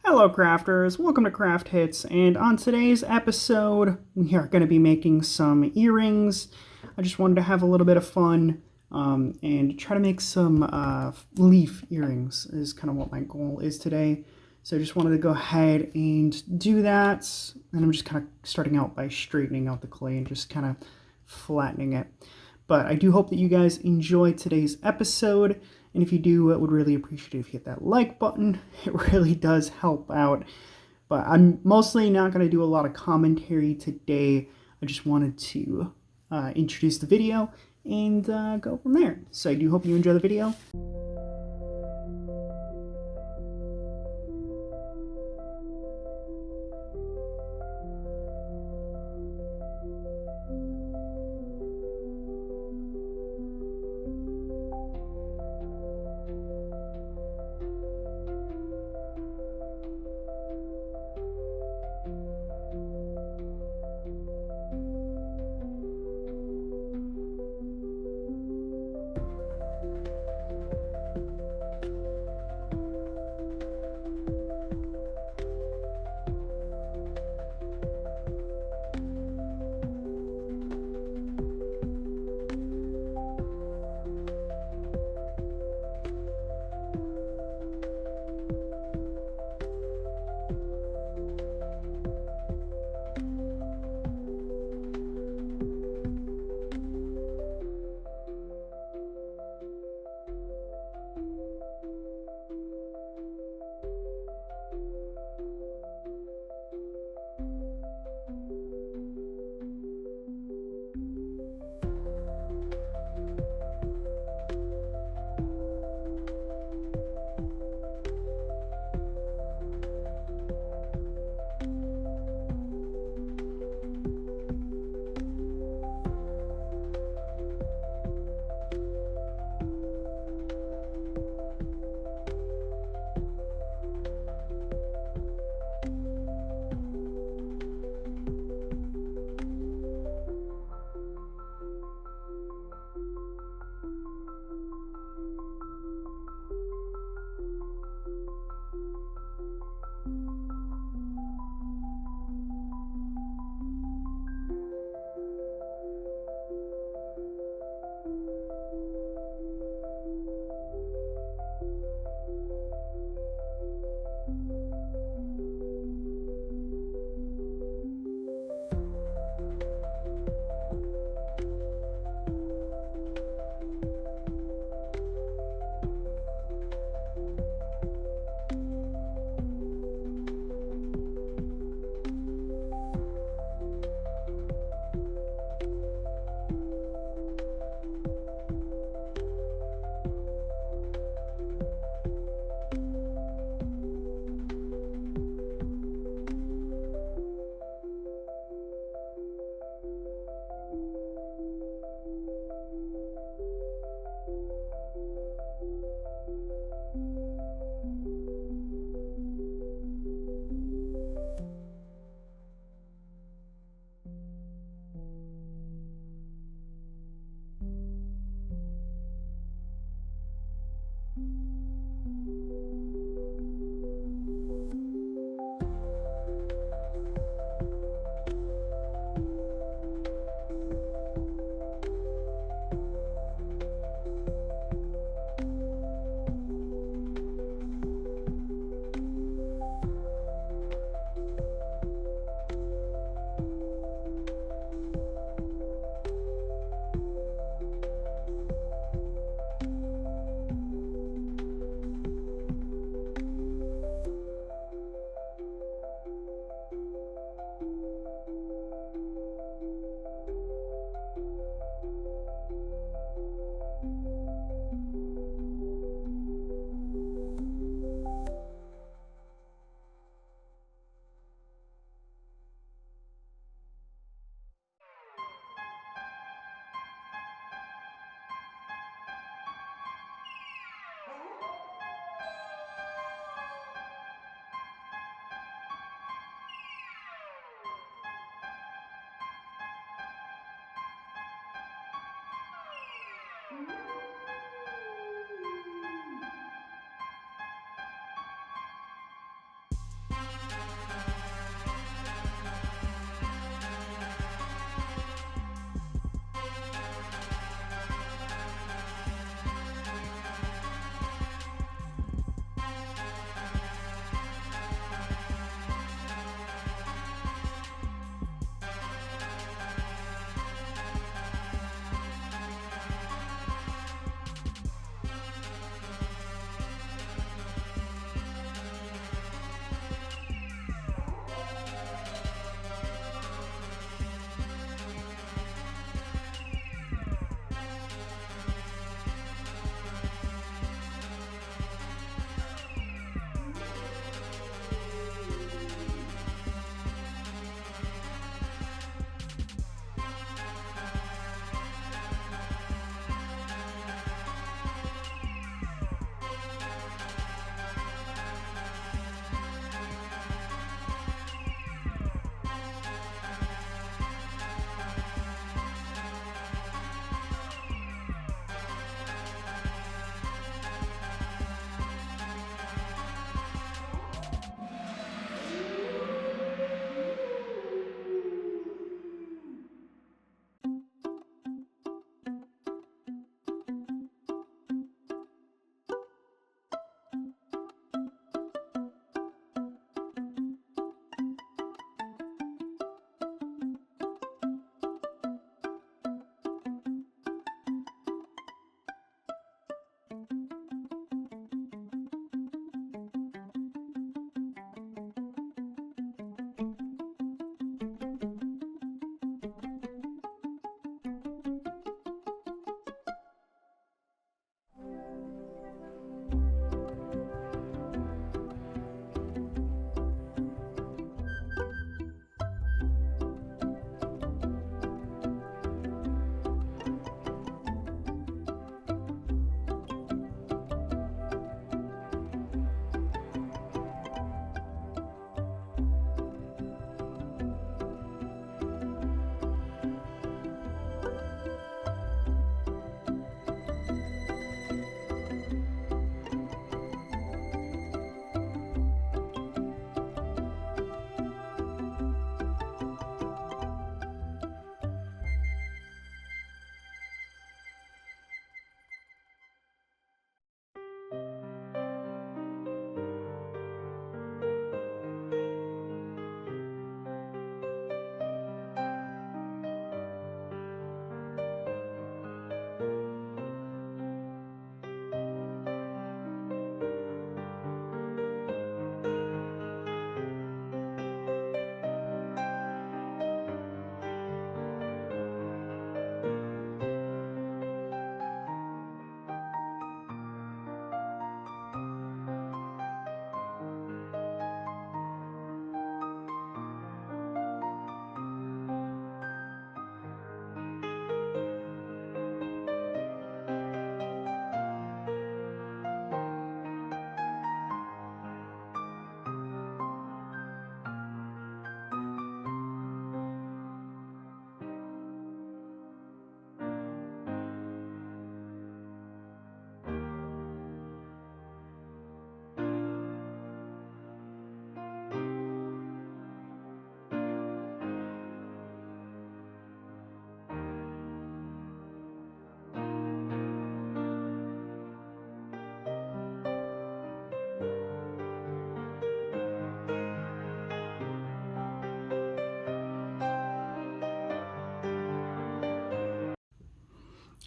Hello crafters, welcome to Craft Hits, and on today's episode we are going to be making some earrings. I just wanted to have a little bit of fun and try to make some leaf earrings is kind of what my goal is today. So I just wanted to go ahead and do that, and I'm just kind of starting out by straightening out the clay and just kind of flattening it. But I do hope that you guys enjoy today's episode. And if you do, I would really appreciate it if you hit that like button. It really does help out. But I'm mostly not going to do a lot of commentary today. I just wanted to introduce the video and go from there. So I do hope you enjoy the video.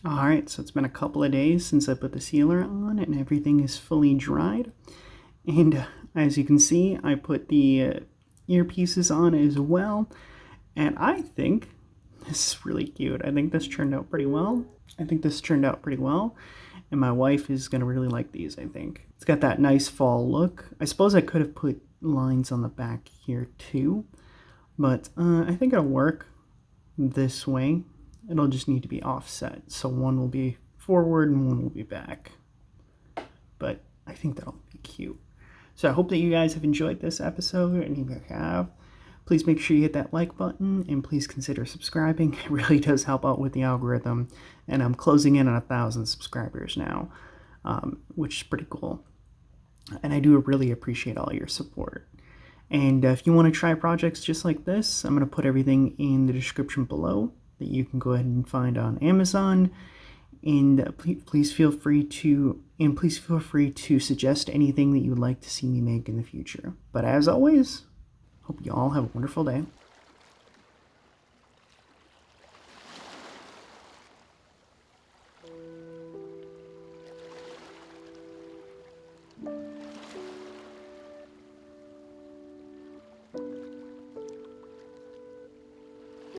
Alright, so it's been a couple of days since I put the sealer on and everything is fully dried. And as you can see, I put the earpieces on as well. And I think this is really cute. I think this turned out pretty well. And my wife is going to really like these, I think. It's got that nice fall look. I suppose I could have put lines on the back here too. But I think it'll work this way. It'll just need to be offset. So one will be forward and one will be back. But I think that'll be cute. So I hope that you guys have enjoyed this episode, and if you have, please make sure you hit that like button, and please consider subscribing. It really does help out with the algorithm, and I'm closing in on 1,000 subscribers now, which is pretty cool. And I do really appreciate all your support. And if you want to try projects just like this, I'm going to put everything in the description below that you can go ahead and find on Amazon. And please feel free to suggest anything that you would like to see me make in the future. But as always, hope you all have a wonderful day.